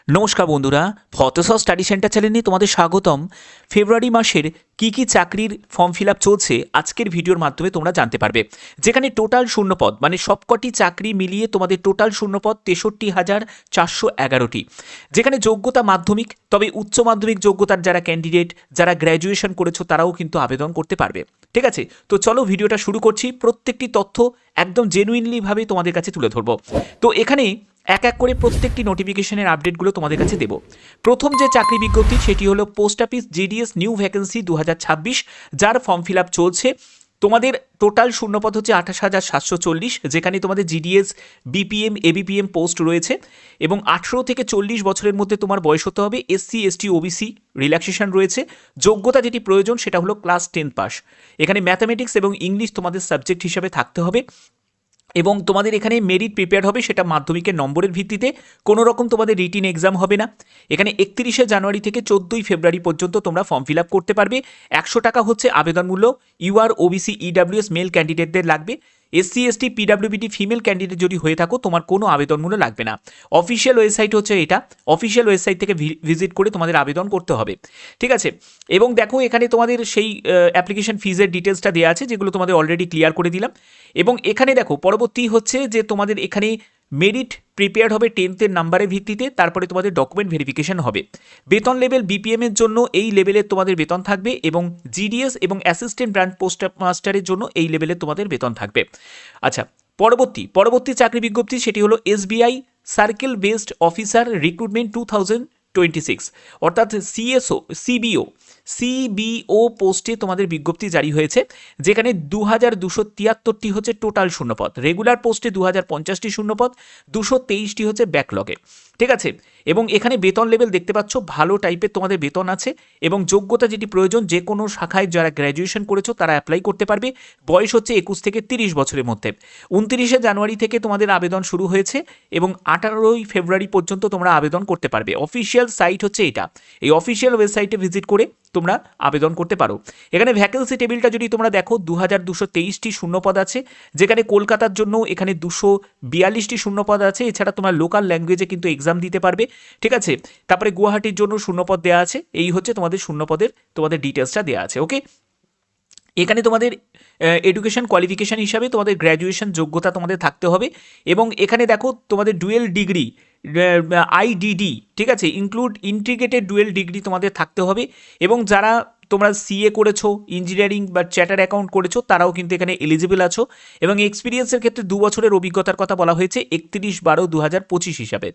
নমস্কার বন্ধুরা, ফটোসস study centre চ্যানেলে তোমাদের স্বাগতম। ফেব্রুয়ারি মাসের কি চাকরির ফর্ম ফিল আপ চলছে আজকের ভিডিওর মাধ্যমে তোমরা জানতে পারবে। যেখানে টোটাল শূন্যপদ মানে সবকটি চাকরি মিলিয়ে তোমাদের টোটাল শূন্যপদ 63,411টি। যেখানে যোগ্যতা মাধ্যমিক, তবে উচ্চ মাধ্যমিক যোগ্যতার যারা ক্যান্ডিডেট, যারা গ্র্যাজুয়েশন করেছো তারাও কিন্তু আবেদন করতে পারবে। ঠিক আছে, তো চলো ভিডিওটা শুরু করছি। প্রত্যেকটি তথ্য একদম জেনুইনলিভাবে তোমাদের কাছে তুলে ধরবো। তো এখানে এক এক করে প্রত্যেকটি নোটিফিকেশনের আপডেটগুলো তোমাদের কাছে দেবো। প্রথম যে চাকরি বিজ্ঞপ্তি সেটি হলো post office GDS new vacancy 2026, যার ফর্ম ফিল আপ চলছে। তোমাদের টোটাল শূন্যপদ হচ্ছে 28,740, যেখানে তোমাদের জিডিএস, বিপিএম, এবিপিএম পোস্ট রয়েছে এবং 18 থেকে 40 বছরের মধ্যে তোমার বয়স হতে হবে। এসসি, এসটি, ওবিসি রিল্যাক্সেশন রয়েছে। যোগ্যতা যেটি প্রয়োজন সেটা হলো ক্লাস 10 পাস। এখানে ম্যাথামেটিক্স এবং ইংলিশ তোমাদের সাবজেক্ট হিসাবে থাকতে হবে এবং তোমাদের এখানে মেরিট প্রিপেয়ার হবে সেটা মাধ্যমিকের নম্বরের ভিত্তিতে। কোনো রকম তোমাদের রিটিন এক্সাম হবে না। এখানে 31শে জানুয়ারি থেকে 14ই ফেব্রুয়ারি পর্যন্ত তোমরা ফর্ম ফিল আপ করতে পারবে। 100 টাকা হচ্ছে আবেদন মূল্য। ইউআর, ওবিসি, ইডাব্লিউএস মেল ক্যান্ডিডেটদের লাগবে। এসসি, এসটি, পিডাব্লিউবিটি ফিমেল ক্যান্ডিডেট যদি হয়ে থাকো তোমার কোনো আবেদন মূল্য লাগবে না। অফিসিয়াল ওয়েবসাইট হচ্ছে এটা। অফিসিয়াল ওয়েবসাইট থেকে ভিজিট করে তোমাদের আবেদন করতে হবে। ঠিক আছে, এবং দেখো এখানে তোমাদের সেই অ্যাপ্লিকেশন ফিজের ডিটেলসটা দেওয়া আছে, যেগুলো তোমাদের অলরেডি ক্লিয়ার করে দিলাম। এবং এখানে দেখো পরবর্তী হচ্ছে যে তোমাদের এখানে মেরিট প্রিপেয়ার হবে 10th নাম্বারের ভিত্তিতে, তারপরে তোমাদের ডকুমেন্ট ভেরিফিকেশন হবে। বেতন লেভেল বিপিএম এর জন্য এই লেভেলের তোমাদের বেতন থাকবে এবং জিডিএস এবং অ্যাসিস্ট্যান্ট ব্রাঞ্চ পোস্ট মাস্টারের জন্য এই লেভেলের তোমাদের বেতন থাকবে। আচ্ছা, পরবর্তী চাকরি বিজ্ঞপ্তি সেটি হলো SBI circle based officer recruitment 2026, অর্থাৎ সিবিও পোস্টে তোমাদের বিজ্ঞপ্তি জারি হয়েছে। যেখানে 2273টি হচ্ছে টোটাল শূন্যপদ। রেগুলার পোস্টে 2050টি শূন্যপদ, 223টি হচ্ছে ব্যাকলগে। ঠিক আছে, এবং এখানে বেতন লেভেল দেখতে পাচ্ছ ভালো টাইপের তোমাদের বেতন আছে এবং যোগ্যতা যেটি প্রয়োজন, যে কোনো শাখায় যারা গ্র্যাজুয়েশন করেছো তারা অ্যাপ্লাই করতে পারবে। বয়স হচ্ছে 21 থেকে 30 বছরের মধ্যে। 29শে জানুয়ারি থেকে তোমাদের আবেদন শুরু হয়েছে এবং 18ই ফেব্রুয়ারি পর্যন্ত তোমরা আবেদন করতে পারবে। অফিসিয়াল সাইট হচ্ছে এটা। এই অফিসিয়াল ওয়েবসাইটে ভিজিট করে তোমরা আবেদন করতে পারো। এখানে ভ্যাকেন্সি টেবিলটা যদি তোমরা দেখো 2223টি শূন্যপদ আছে, যেখানে কলকাতার জন্য এখানে 242টি শূন্যপদ আছে। এছাড়া তোমার লোকাল ল্যাঙ্গুয়েজে কিন্তু এক্সাম দিতে পারবে। ঠিক আছে, তারপরে গুয়াহাটির জন্য শূন্যপদ দেওয়া আছে। এই হচ্ছে তোমাদের শূন্যপদের তোমাদের ডিটেলসটা দেওয়া আছে। ওকে, এখানে তোমাদের এডুকেশন কোয়ালিফিকেশান হিসাবে তোমাদের গ্র্যাজুয়েশন যোগ্যতা তোমাদের থাকতে হবে এবং এখানে দেখো তোমাদের ডুয়েল ডিগ্রি আইডিডি, ঠিক আছে, ইন্টিগ্রেটেড ডুয়েল ডিগ্রি তোমাদের থাকতে হবে। এবং যারা তোমরা সিএ করেছো, ইঞ্জিনিয়ারিং বা চ্যাটার অ্যাকাউন্ট করেছো তারাও কিন্তু এখানে এলিজিবল আছো। এবং এক্সপিরিয়েন্সের ক্ষেত্রে 2 বছরের অভিজ্ঞতার কথা বলা হয়েছে 31/12/2025 হিসাবে।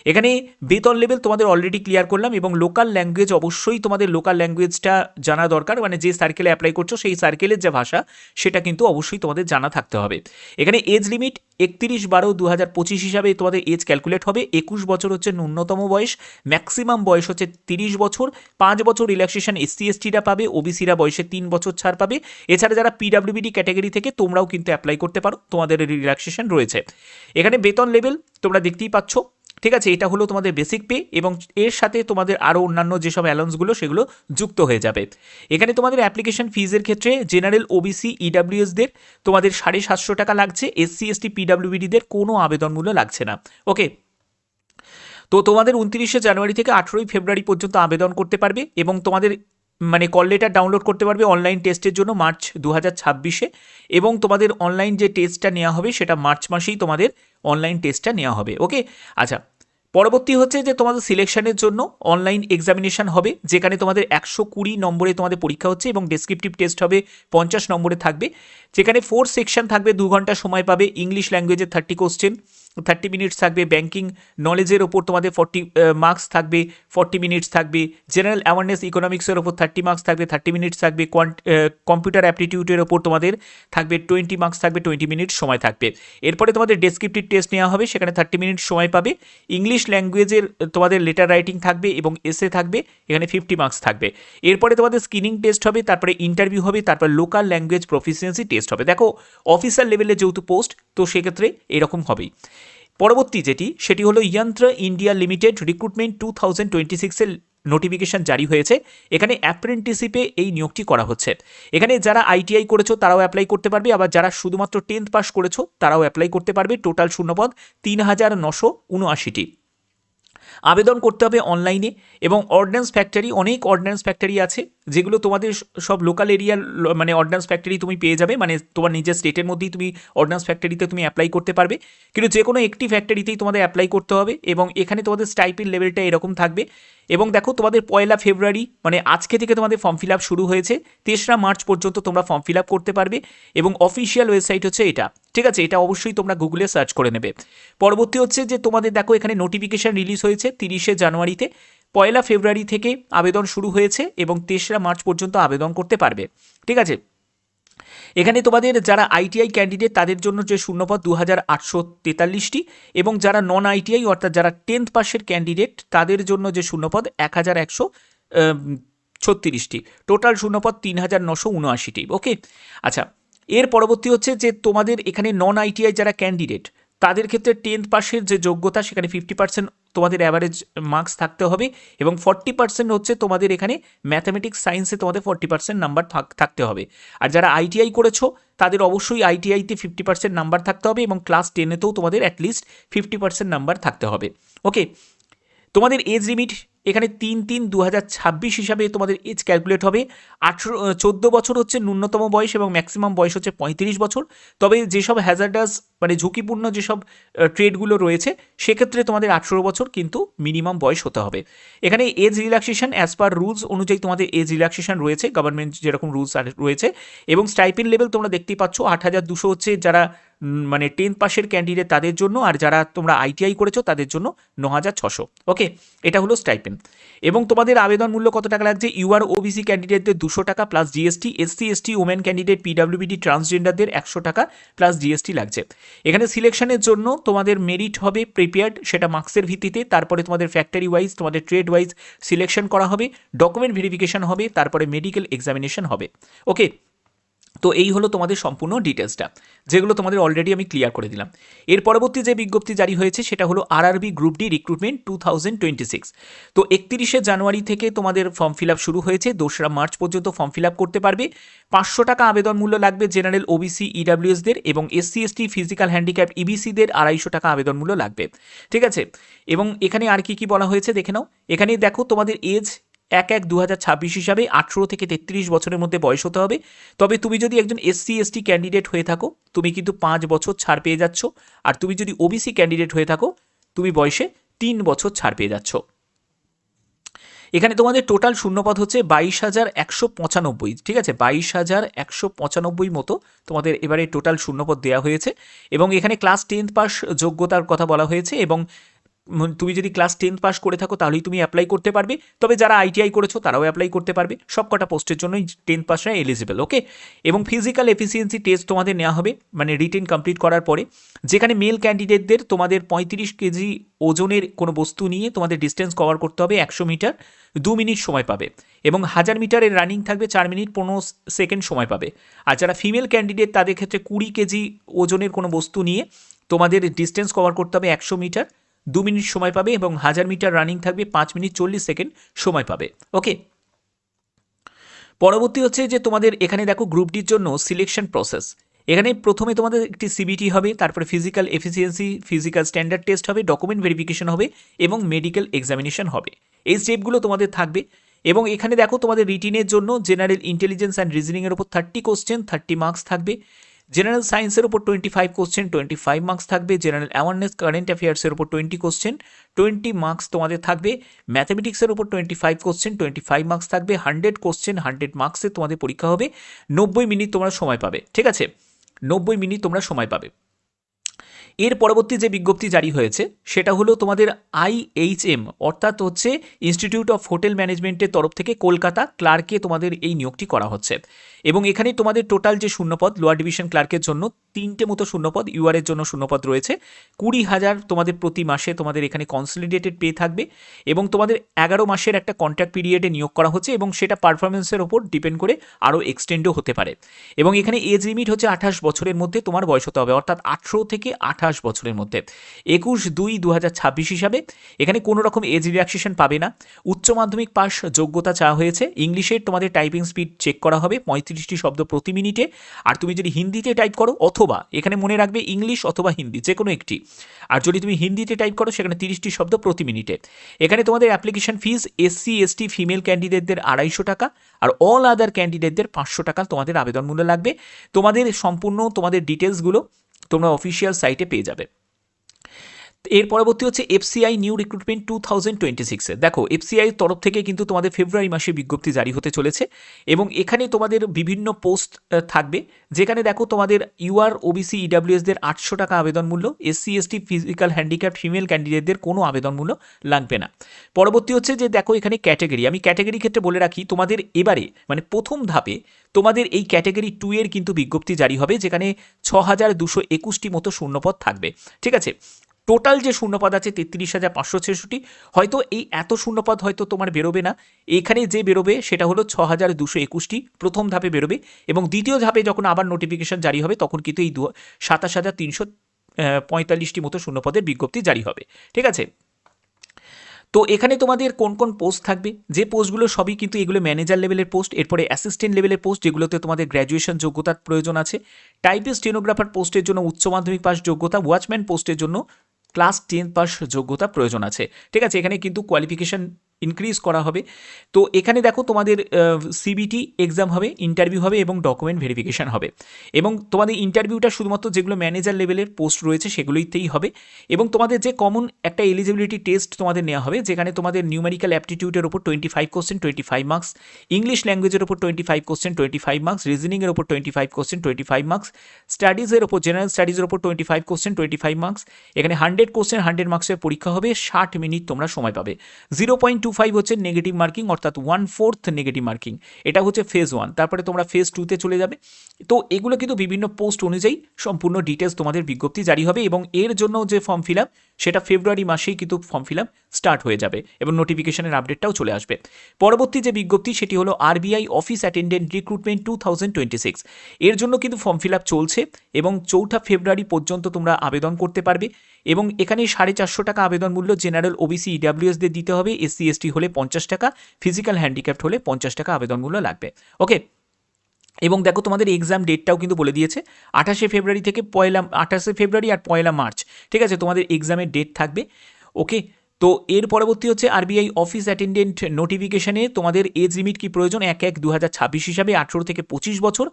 এখানে বেতন লেভেল তোমাদের অলরেডি ক্লিয়ার করলাম এবং লোকাল ল্যাঙ্গুয়েজ অবশ্যই তোমাদের লোকাল ল্যাঙ্গুয়েজটা জানা দরকার। মানে যে সার্কেলে অ্যাপ্লাই করছো সেই সার্কেলের যে ভাষা সেটা কিন্তু অবশ্যই তোমাদের জানা থাকতে হবে। এখানে এজ লিমিট 31/12/2025 হিসাবে তোমাদের এজ ক্যালকুলেট হবে। 21 বছর হচ্ছে ন্যূনতম বয়স, ম্যাক্সিমাম বয়স হচ্ছে 30 বছর। 5 বছর রিল্যাক্সেশন এসসি এসটিরা পাবে, ওবিসিরা বয়সে 3 বছর ছাড় পাবে। এছাড়া যারা পিডাব্লিউবিডি ক্যাটাগরি থেকে তোমরাও কিন্তু অ্যাপ্লাই করতে পারো, তোমাদের রিল্যাক্সেশন রয়েছে। এখানে বেতন লেভেল তোমরা দেখতেই পাচ্ছ। ঠিক আছে, এটা হলো তোমাদের বেসিক পে এবং এর সাথে তোমাদের আরও অন্যান্য যেসব অ্যালাউন্সগুলো সেগুলো যুক্ত হয়ে যাবে। এখানে তোমাদের অ্যাপ্লিকেশন ফিজের ক্ষেত্রে জেনারেল, ওবিসি, ইডাব্লিউএসদের তোমাদের 750 টাকা লাগছে। এসসি এসটি পিডাব্লিউবিডিদের কোনো আবেদন মূল্য লাগছে না। ওকে, তো তোমাদের 29শে জানুয়ারি থেকে 18ই ফেব্রুয়ারি পর্যন্ত আবেদন করতে পারবে এবং তোমাদের মানে কল লেটার ডাউনলোড করতে পারবে অনলাইন টেস্টের জন্য মার্চ 2026-এ। এবং তোমাদের অনলাইন যে টেস্টটা নেওয়া হবে সেটা মার্চ মাসেই তোমাদের অনলাইন টেস্টটা নেওয়া হবে। ওকে, আচ্ছা, পরবর্তী হচ্ছে যে তোমাদের সিলেকশনের জন্য অনলাইন এক্সামিনেশন হবে, যেখানে তোমাদের 120 নম্বরে তোমাদের পরীক্ষা হচ্ছে এবং ডেসক্রিপটিভ টেস্ট হবে 50 নম্বরে থাকবে। যেখানে 4 সেকশন থাকবে, 2 ঘন্টা সময় পাবে। ইংলিশ ল্যাঙ্গুয়েজের 30 কোশ্চেন, 30 মিনিটস থাকবে। ব্যাঙ্কিং নলেজের ওপর তোমাদের 40 মার্কস থাকবে, 40 মিনিটস থাকবে। জেনারেল অ্যাওয়ারনেস ইকোনমিক্সের ওপর 30 মার্কস থাকবে, 30 মিনিটস থাকবে। কম্পিউটার অ্যাপটিটিউডের ওপর তোমাদের থাকবে 20 মার্কস থাকবে, 20 মিনিট সময় থাকবে। এরপরে তোমাদের ডেসক্রিপটিভ টেস্ট নেওয়া হবে, সেখানে 30 মিনিট সময় পাবে। ইংলিশ ল্যাঙ্গুয়েজের তোমাদের লেটার রাইটিং থাকবে এবং এসে থাকবে, এখানে 50 মার্কস থাকবে। এরপরে তোমাদের স্ক্রিনিং টেস্ট হবে, তারপরে ইন্টারভিউ হবে, তারপর লোকাল ল্যাঙ্গুয়েজ প্রফিসিয়েন্সি টেস্ট হবে। দেখো অফিসার লেভেলে যেহেতু পোস্ট, তো সেক্ষেত্রে এরকম হবেই। পরবর্তী সেটি হলো যন্ত্র ইন্ডিয়া লিমিটেড রিক্রুটমেন্ট 2026-এর নোটিফিকেশন জারি হয়েছে। এখানে অ্যাপ্রেন্টিসশিপে এই নিয়োগটি করা হচ্ছে। এখানে যারা আইটিআই করেছো তারাও অ্যাপ্লাই করতে পারবে, আবার যারা শুধুমাত্র 10th পাস করেছো তারাও অ্যাপ্লাই করতে পারবে। টোটাল শূন্যপদ 3,979টি। আবেদন করতে হবে অনলাইনে। এবং অর্ডিন্যান্স ফ্যাক্টরি, অনেক অর্ডিন্যান্স ফ্যাক্টরি আছে যেগুলো তোমাদের সব লোকাল এরিয়ার মানে অর্ডিন্যান্স ফ্যাক্টরি তুমি পেয়ে যাবে, মানে তোমার নিজের স্টেটের মধ্যেই তুমি অর্ডিন্যান্স ফ্যাক্টরিতে তুমি অ্যাপ্লাই করতে পারবে, কিন্তু যে কোনো একটি ফ্যাক্টরিতেই তোমাদের অ্যাপ্লাই করতে হবে। এবং এখানে তোমাদের স্টাইপেন্ড লেভেলটা এরকম থাকবে। এবং দেখো তোমাদের 1 ফেব্রুয়ারি মানে আজকে থেকে তোমাদের ফর্ম ফিল আপ শুরু হয়েছে, 3রা মার্চ পর্যন্ত তোমরা ফর্ম ফিল আপ করতে পারবে। এবং অফিসিয়াল ওয়েবসাইট হচ্ছে এটা, ঠিক আছে, এটা অবশ্যই তোমরা গুগলে সার্চ করে নেবে। পরবর্তী হচ্ছে যে তোমাদের দেখো এখানে নোটিফিকেশান রিলিজ হয়েছে 30শে জানুয়ারিতে, 1 ফেব্রুয়ারি থেকে আবেদন শুরু হয়েছে এবং 3রা মার্চ পর্যন্ত আবেদন করতে পারবে, ঠিক আছে। এখানে তোমাদের যারা আইটিআই ক্যান্ডিডেট তাদের জন্য যে শূন্যপদ 2843টি, এবং যারা নন আইটিআই অর্থাৎ যারা 10th পাসের ক্যান্ডিডেট তাদের জন্য যে শূন্যপদ 1136টি, টোটাল শূন্যপদ 3979টি। ওকে, আচ্ছা, এর পরবর্তী হচ্ছে যে তোমাদের এখানে নন আইটিআই যারা ক্যান্ডিডেট তাদের ক্ষেত্রে 10th পাসের যে যোগ্যতা সেখানে 50% তোমাদের অ্যাভারেজ মার্কস থাকতে হবে, এবং 40% হচ্ছে তোমাদের এখানে ম্যাথামেটিক্স সায়েন্সে তোমাদের 40% নাম্বার থাকতে হবে। আর যারা আইটিআই করেছো তাদের অবশ্যই আইটিআইতে 50% নাম্বার থাকতে হবে, এবং ক্লাস 10এতেও তোমাদের অ্যাটলিস্ট 50% নাম্বার থাকতে হবে। ওকে, তোমাদের এজ লিমিট এখানে 3/3/2026 হিসাবে তোমাদের এজ ক্যালকুলেট হবে। 14 বছর হচ্ছে ন্যূনতম বয়স এবং ম্যাক্সিমাম বয়স হচ্ছে 35 বছর। তবে যেসব হ্যাজার্ডাস মানে ঝুঁকিপূর্ণ যেসব ট্রেডগুলো রয়েছে সেক্ষেত্রে তোমাদের 18 বছর কিন্তু মিনিমাম বয়স হতে হবে। এখানে age relaxation as per rules অনুযায়ী তোমাদের এজ রিল্যাক্সেশন রয়েছে, গভর্নমেন্ট যেরকম রুলস রয়েছে। এবং স্টাইপেন্ড লেভেল তোমরা দেখতেই পাচ্ছ 8200 হচ্ছে যারা মানে 10th পাসের ক্যান্ডিডেট তাদের জন্য, আর যারা তোমরা আইটিআই করেছো তাদের জন্য 9600। ওকে, এটা হলো স্টাইপেন্ড। এবং তোমাদের আবেদন মূল্য কত টাকা লাগছে? ইউআর ওবিসি ক্যান্ডিডেটদের 200 টাকা plus GST, SC ST women candidate পিডাব্লিউবিডি ট্রান্সজেন্ডারদের 100 টাকা প্লাস জিএসটি লাগছে। এখানে সিলেকশনের জন্য তোমাদের মেরিট হবে প্রিপেয়ার্ড, সেটা মার্কসের ভিত্তিতে, তারপরে তোমাদের ফ্যাক্টরি ওয়াইজ তোমাদের ট্রেড ওয়াইজ সিলেকশন করা হবে, ডকুমেন্ট ভেরিফিকেশন হবে, তারপরে মেডিকেল এক্সামিনেশন হবে। ওকে, তো এই হলো তোমাদের সম্পূর্ণ ডিটেলসটা, যেগুলো তোমাদের অলরেডি আমি ক্লিয়ার করে দিলাম। এর পরবর্তী যে বিজ্ঞপ্তি জারি হয়েছে সেটা হলো আরআরবি গ্রুপ ডি রিক্রুটমেন্ট 2026। তো 31শে জানুয়ারি থেকে তোমাদের ফর্ম ফিল আপ শুরু হয়েছে, 2রা মার্চ পর্যন্ত ফর্ম ফিল আপ করতে পারবে। 500 টাকা আবেদন মূল্য লাগবে জেনারেল ওবিসি ইডাব্লিউএসদের, এবং এসসি এসটি ফিজিক্যাল হ্যান্ডিক্যাপ ইবিসিদের 250 টাকা আবেদন মূল্য লাগবে, ঠিক আছে। এবং এখানে আর কি বলা হয়েছে দেখে নাও। এখানে দেখো তোমাদের এজ 1/1/2026 হিসাবে 18 থেকে 33 বছরের মধ্যে বয়স হতে হবে। তবে তুমি যদি একজন এসসি এসটি ক্যান্ডিডেট হয়ে থাকো তুমি কিন্তু 5 বছর ছাড় পেয়ে যাচ্ছ, আর তুমি যদি ওবিসি ক্যান্ডিডেট হয়ে থাকো তুমি বয়সে 3 বছর ছাড় পেয়ে যাচ্ছ। এখানে তোমাদের টোটাল শূন্যপদ হচ্ছে 22,195, ঠিক আছে, 22,195 মতো তোমাদের এবারে টোটাল শূন্যপদ দেওয়া হয়েছে। এবং এখানে ক্লাস 10th পাস যোগ্যতার কথা বলা হয়েছে, এবং তুমি যদি ক্লাস 10th পাস করে থাকো তাহলেই তুমি অ্যাপ্লাই করতে পারবে। তবে যারা আইটিআই করেছো তারাও অ্যাপ্লাই করতে পারবে, সব কটা পোস্টের জন্যই 10th পাসরা এলিজিবল। ওকে, এবং ফিজিক্যাল এফিসিয়েন্সি টেস্ট তোমাদের নেওয়া হবে মানে রিটেন কমপ্লিট করার পরে, যেখানে মেল ক্যান্ডিডেটদের তোমাদের 35 কেজি ওজনের কোনো বস্তু নিয়ে তোমাদের ডিস্টেন্স কভার করতে হবে 100 মিটার, 2 মিনিট সময় পাবে, এবং 1000 মিটারের রানিং থাকবে 4 মিনিট 15 সেকেন্ড সময় পাবে। আর যারা ফিমেল ক্যান্ডিডেট তাদের ক্ষেত্রে 20 কেজি ওজনের কোনো বস্তু নিয়ে তোমাদের ডিস্টেন্স কভার করতে হবে 100 মিটার, 2 মিনিট সময় পাবে, এবং 1000 মিটার রানিং থাকবে 5 মিনিট 40 সেকেন্ড সময় পাবে। ওকে, পরবর্তী হচ্ছে যে তোমাদের এখানে দেখো গ্রুপ ডির জন্য সিলেকশন প্রসেস। এখানে প্রথমে তোমাদের একটি সিবিটি হবে, তারপরে physical efficiency physical standard test হবে, ডকুমেন্ট ভেরিফিকেশন হবে, এবং মেডিকেল এক্সামিনেশন হবে। এই স্টেপগুলো তোমাদের থাকবে। এবং এখানে দেখো তোমাদের রিটিনের জন্য জেনারেল ইন্টেলিজেন্স অ্যান্ড রিজনিংয়ের উপর 30 কোশ্চেন 30 মার্কস থাকবে, জেনারেল সায়েন্সের উপর 25 কোশ্চেন 25 মার্কস থাকবে, জেনারেল অ্যাওয়ারনেস কারেন্ট অ্যাফেয়ার্সের উপর 20 কোশ্চেন 20 মার্কস তোমাদের থাকবে, ম্যাথামেটিক্সের উপর 25 কোশ্চেন 25 মার্কস থাকবে, 100 কোশ্চেন 100 মার্কসের তোমাদের পরীক্ষা হবে, 90 মিনিট তোমরা সময় পাবে, ঠিক আছে, 90 মিনিট তোমরা সময় পাবে। এর পরবর্তী যে বিজ্ঞপ্তি জারি হয়েছে সেটা হলো তোমাদের IHM অর্থাৎ হচ্ছে ইনস্টিটিউট অফ হোটেল ম্যানেজমেন্টের তরফ থেকে কলকাতা ক্লার্কে তোমাদের এই নিয়োগটি করা হচ্ছে। এবং এখানে তোমাদের টোটাল যে শূন্যপদ লোয়ার ডিভিশন ক্লার্কের জন্য 3টে মতো শূন্যপদ, ইউআর এর জন্য শূন্যপদ রয়েছে 20,000 তোমাদের প্রতি মাসে তোমাদের এখানে কনসলিডেটেড পে থাকবে, এবং তোমাদের 11 মাসের একটা কন্ট্রাক্ট পিরিয়ডে নিয়োগ করা হচ্ছে, এবং সেটা পারফরমেন্সের ওপর ডিপেন্ড করে আরও এক্সটেন্ডও হতে পারে। এবং এখানে এজ লিমিট হচ্ছে 28 বছরের মধ্যে তোমার বয়স হতে হবে, অর্থাৎ 18 থেকে 28 28 বছরের মধ্যে। 21/2/2026 হিসাবে এখানে কোনো রকম এজ রিল্যাক্সেশন পাবে না। উচ্চ মাধ্যমিক পাস যোগ্যতা চাওয়া হয়েছে। ইংলিশের তোমাদের টাইপিং স্পিড চেক করা হবে 35টি শব্দ প্রতি মিনিটে। আর তুমি যদি হিন্দিতে টাইপ করো, অথবা এখানে মনে রাখবে ইংলিশ অথবা হিন্দি যে কোনো একটি, আর যদি তুমি হিন্দিতে টাইপ করো সেখানে 30টি শব্দ প্রতি মিনিটে। এখানে তোমাদের application fees SC ST female ক্যান্ডিডেটদের 250 টাকা, আর অল আদার ক্যান্ডিডেটদের 500 টাকা তোমাদের আবেদন মূল্য লাগবে। তোমাদের সম্পূর্ণ তোমাদের ডিটেলসগুলো তোমরা অফিসিয়াল সাইটে পেয়ে যাবে। এর পরবর্তী হচ্ছে FCI নিউ রিক্রুটমেন্ট 2026। দেখো FCI তরফ থেকে কিন্তু তোমাদের ফেব্রুয়ারি মাসে বিজ্ঞপ্তি জারি হতে চলেছে, এবং এখানে তোমাদের বিভিন্ন পোস্ট থাকবে, যেখানে দেখো তোমাদের UR OBC EWSদের 800 টাকা আবেদন মূল্য, SC ST physical handicap female ক্যান্ডিডেটদের কোনো আবেদন মূল্য লাগবে না। পরবর্তী হচ্ছে যে দেখো এখানে ক্যাটাগরি, আমি ক্যাটাগরি ক্ষেত্রে বলে রাখি, তোমাদের এবারে মানে প্রথম ধাপে তোমাদের এই ক্যাটাগরি 2 এর কিন্তু বিজ্ঞপ্তি জারি হবে, যেখানে 6221টি মতো শূন্যপদ থাকবে। ঠিক আছে, টোটাল যে শূন্যপদ আছে 33,566। হয়তো এই এত শূন্যপদ হয়তো তোমার বেরোবে না, এখানে যে বেরোবে সেটা হলো 6221টি প্রথম ধাপে বেরোবে, এবং দ্বিতীয় ধাপে যখন আবার নোটিফিকেশন জারি হবে তখন কিন্তু এই 27,345টি মতো শূন্যপদের বিজ্ঞপ্তি জারি হবে। ঠিক আছে, তো এখানে তোমাদের কোন কোন পোস্ট থাকবে, যে পোস্টগুলো সবই কিন্তু এগুলো ম্যানেজার লেভেলের পোস্ট, এরপরে অ্যাসিস্ট্যান্ট লেভেলের পোস্ট যেগুলোতে তোমাদের গ্র্যাজুয়েশন যোগ্যতার প্রয়োজন আছে, টাইপিস্ট স্টেনোগ্রাফার পোস্টের জন্য উচ্চ মাধ্যমিক পাস যোগ্যতা, ওয়াচম্যান পোস্টের জন্য ক্লাস 10 পাস যোগ্যতা প্রয়োজন আছে। ঠিক আছে, এখানে কিন্তু কোয়ালিফিকেশন ইনক্রিজ করা হবে। তো এখানে দেখো তোমাদের CBT এক্সাম হবে, ইন্টারভিউ হবে এবং ডকুমেন্ট ভেরিফিকেশান হবে, এবং তোমাদের ইন্টারভিউটা শুধুমাত্র যেগুলো ম্যানেজার লেভেলের পোস্ট রয়েছে সেগুলোইতেই হবে, এবং তোমাদের যে কমন একটা এলিজিবিলিটি টেস্ট তোমাদের নেওয়া হবে, যেখানে তোমাদের নিউমেরিক্যাল অ্যাপটিটিউডের ওপর 25 কোশ্চেন 25 মার্কস, ইংলিশ ল্যাঙ্গুয়েজের ওপর 25 কোশ্চেন 25 মার্কস, রিজনিংয়ের ওপর 25 কোশ্চেন 25 মার্কস, স্টাডিজের ওপর জেনারেল স্টাডিজের ওপর 25 কোশ্চেন 25 মার্কস। এখানে 100 কোশ্চেন 100 মার্কসের পরীক্ষা হবে, 60 মিনিট তোমরা সময় পাবে। 0.25 হচ্ছে নেগেটিভ মার্কিং, অর্থাৎ 1/4 নেগেটিভ মার্কিং, এটা হচ্ছে ফেজ 1। তারপরে তোমরা ফেজ 2তে চলে যাবে। তো এগুলো কিন্তু বিভিন্ন পোস্ট অনুযায়ী সম্পূর্ণ ডিটেলস তোমাদের বিজ্ঞপ্তি জারি হবে, এবং এর জন্য যে ফর্ম ফিল আপ সেটা ফেব্রুয়ারি মাসেই কিন্তু ফর্ম ফিল আপ স্টার্ট হয়ে যাবে, এবং নোটিফিকেশনের আপডেটটাও চলে আসবে। পরবর্তী যে বিজ্ঞপ্তি সেটি হলো RBI অফিস অ্যাটেন্ডেন্ট রিক্রুটমেন্ট 2026। এর জন্য কিন্তু ফর্ম ফিল আপ চলছে, এবং 4 ফেব্রুয়ারি পর্যন্ত তোমরা আবেদন করতে পারবে, এবং এখানে 450 টাকা আবেদন মূল্য জেনারেল OBC EWSদের দিতে হবে, SC ST হলে 50 টাকা, ফিজিক্যাল হ্যান্ডিক্যাপ্ট হলে 50 টাকা আবেদন মূল্য লাগবে। ওকে, এবং দেখো তোমাদের এক্সাম ডেটটাও কিন্তু বলে দিয়েছে, 28 ফেব্রুয়ারি থেকে 28 ফেব্রুয়ারি আর 1 মার্চ। ঠিক আছে, তোমাদের এক্সামের ডেট থাকবে। ওকে, তো এর পরবর্তী হচ্ছে RBI অফিস অ্যাটেন্ডেন্ট নোটিফিকেশনে তোমাদের এজ লিমিট কি প্রয়োজন, 1/1/2026 হিসাবে 18 থেকে 25 বছর।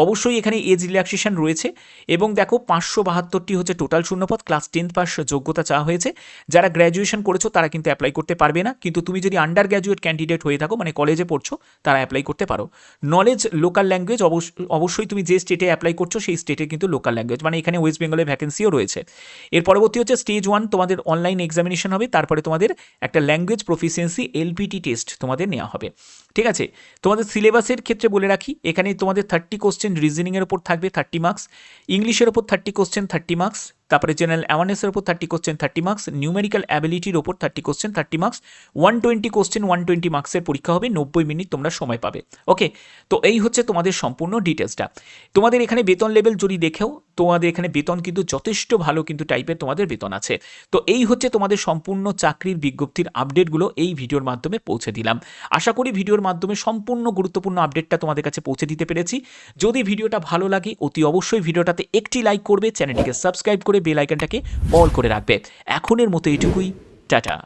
অবশ্যই এখানে এজ রিল্যাক্সেশন রয়েছে, এবং দেখো 572টি হচ্ছে টোটাল শূন্যপদ, ক্লাস 10 পাস যোগ্যতা চাওয়া হয়েছে। যারা গ্র্যাজুয়েশন করেছো তারা কিন্তু অ্যাপ্লাই করতে পারবে না, কিন্তু তুমি যদি আন্ডার গ্র্যাজুয়েট ক্যান্ডিডেট হয়ে থাকো, মানে কলেজে পড়ছো, তারা অ্যাপ্লাই করতে পারো। নলেজ লোকাল ল্যাঙ্গুয়েজ, অবশ্যই তুমি যে স্টেটে অ্যাপ্লাই করছো সেই স্টেটে কিন্তু লোকাল ল্যাঙ্গুয়েজ, মানে এখানে ওয়েস্ট বেঙ্গলের ভ্যাকেন্সিও রয়েছে। এর পরবর্তী হচ্ছে স্টেজ 1, তোমাদের অনলাইন এক্সামিনেশন হবে, তারপরে তোমাদের একটা ল্যাঙ্গুয়েজ প্রফিসিয়েন্সি LPT টেস্ট তোমাদের নেওয়া হবে। ঠিক আছে, তোমাদের সিলেবাসের ক্ষেত্রে বলে রাখি, এখানে তোমাদের 30 কোশ্চেন রিজনিংয়ের ওপর থাকবে 30 মার্কস, ইংলিশের ওপর 30 কোশ্চেন 30 মার্কস, তারপরে জেনারেল অ্যাওয়ারনেসের ওপর 30 কোশ্চেন 30 মার্কস, নিউমেরিক্যাল অ্যাবিলিটির ওপর 30 কোশ্চেন 30 মার্কস, 120 কোশ্চেন 120 মার্কসের পরীক্ষা হবে, 90 মিনিট তোমরা সময় পাবে। ওকে, তো এই হচ্ছে তোমাদের সম্পূর্ণ ডিটেলসটা। তোমাদের এখানে বেতন লেভেল যদি দেখেও, তোমাদের এখানে বেতন কিন্তু যথেষ্ট ভালো কিন্তু টাইপের তোমাদের বেতন আছে। তো এই হচ্ছে তোমাদের সম্পূর্ণ চাকরির বিজ্ঞপ্তির আপডেটগুলো এই ভিডিওর মাধ্যমে পৌঁছে দিলাম। আশা করি ভিডিওর মাধ্যমে সম্পূর্ণ গুরুত্বপূর্ণ আপডেটটা তোমাদের কাছে পৌঁছে দিতে পেরেছি। যদি ভিডিওটা ভালো লাগে অতি অবশ্যই ভিডিওটাতে একটি লাইক করবে, চ্যানেলটিকে সাবস্ক্রাইব করে বেল আইকনটাকে অল করে রাখবে। এখনের মতো এইটুকুই, টাটা।